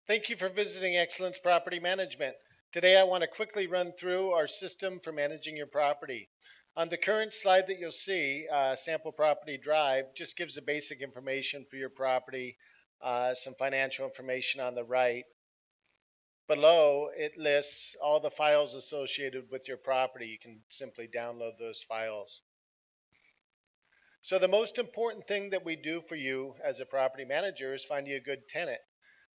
Thank you for visiting Excellence Property Management. Today I want to quickly run through our system for managing your property. On the current slide that you'll see, Sample Property Drive just gives the basic information for your property, some financial information on the right. Below, it lists all the files associated with your property. You can simply download those files. So the most important thing that we do for you as a property manager is find you a good tenant.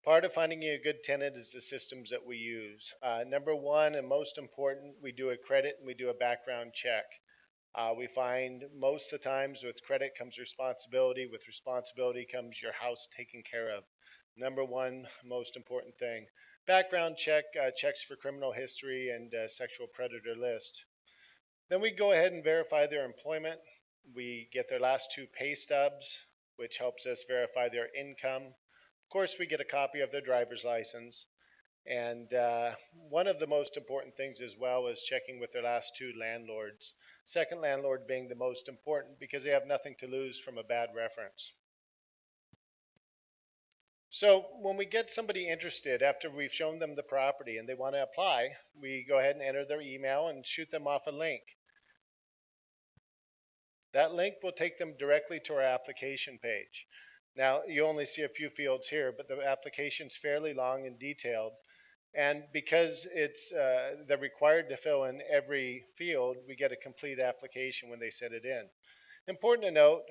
Part of finding you a good tenant is the systems that we use. Number one and most important, we do a credit and we do a background check. We find most of the times with credit comes responsibility. With responsibility comes your house taken care of. Number one, most important thing. Background check checks for criminal history and sexual predator list. Then we go ahead and verify their employment. We get their last two pay stubs, which helps us verify their income. Of course, we get a copy of their driver's license. And one of the most important things as well is checking with their last two landlords. Second landlord being the most important because they have nothing to lose from a bad reference. So when we get somebody interested after we've shown them the property and they want to apply, we go ahead and enter their email and shoot them off a link. That link will take them directly to our application page. Now, you only see a few fields here, but the application's fairly long and detailed. And because they're required to fill in every field, we get a complete application when they send it in. Important to note,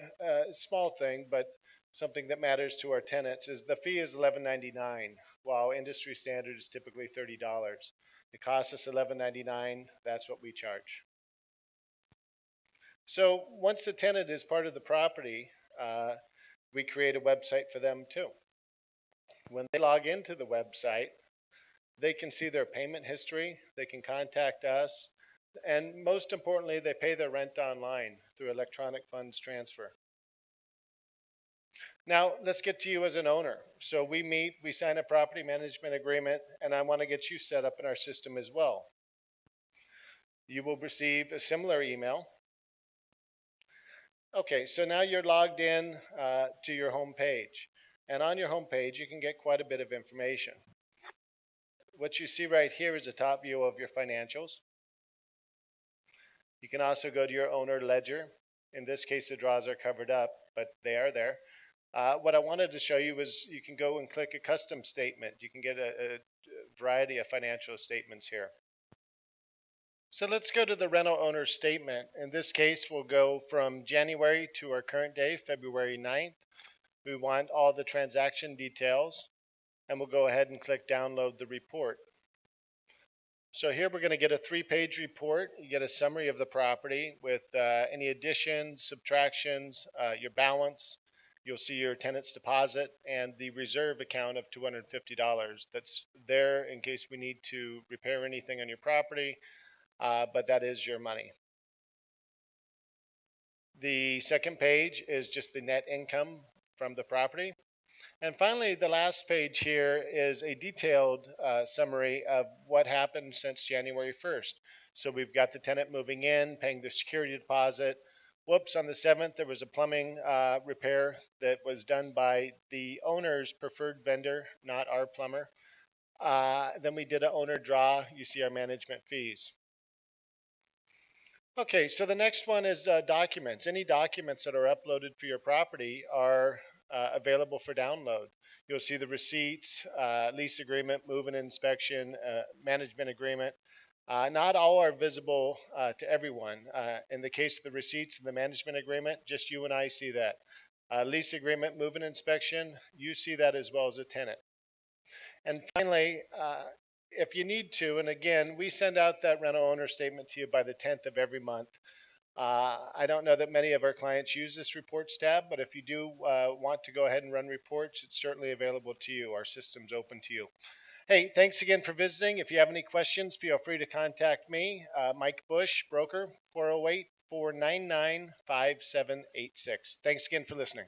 small thing, but something that matters to our tenants is the fee is $11.99, while industry standard is typically $30. It costs us $11.99. That's what we charge. So once the tenant is part of the property, we create a website for them too. When they log into the website, they can see their payment history, they can contact us, and most importantly, they pay their rent online through electronic funds transfer. Now, let's get to you as an owner. So we meet, we sign a property management agreement, and I want to get you set up in our system as well. You will receive a similar email. Okay, so now you're logged in to your home page. And on your home page, you can get quite a bit of information. What you see right here is a top view of your financials. You can also go to your owner ledger. In this case, the draws are covered up, but they are there. What I wanted to show you was you can go and click a custom statement. You can get a variety of financial statements here. So let's go to the rental owner statement. In this case, we'll go from January to our current day, February 9th. We want all the transaction details, and we'll go ahead and click download the report. So here we're going to get a 3-page report. You get a summary of the property with any additions, subtractions, your balance. You'll see your tenant's deposit and the reserve account of $250. That's there in case we need to repair anything on your property, but that is your money. The second page is just the net income from the property. And finally, the last page here is a detailed summary of what happened since January 1st. So we've got the tenant moving in, paying the security deposit. Whoops, on the 7th, there was a plumbing repair that was done by the owner's preferred vendor, not our plumber. Then we did an owner draw. You see our management fees. Okay, so the next one is documents. Any documents that are uploaded for your property are available for download. You'll see the receipts, lease agreement, move-in inspection, management agreement. Not all are visible to everyone. In the case of the receipts and the management agreement, just you and I see that. Lease agreement, move-in inspection, you see that as well as a tenant. And finally, if you need to, and again, we send out that rental owner statement to you by the 10th of every month. I don't know that many of our clients use this reports tab, but if you do want to go ahead and run reports, it's certainly available to you. Our system's open to you. Hey, thanks again for visiting. If you have any questions, feel free to contact me, Mike Bush, broker, 408-499-5786. Thanks again for listening.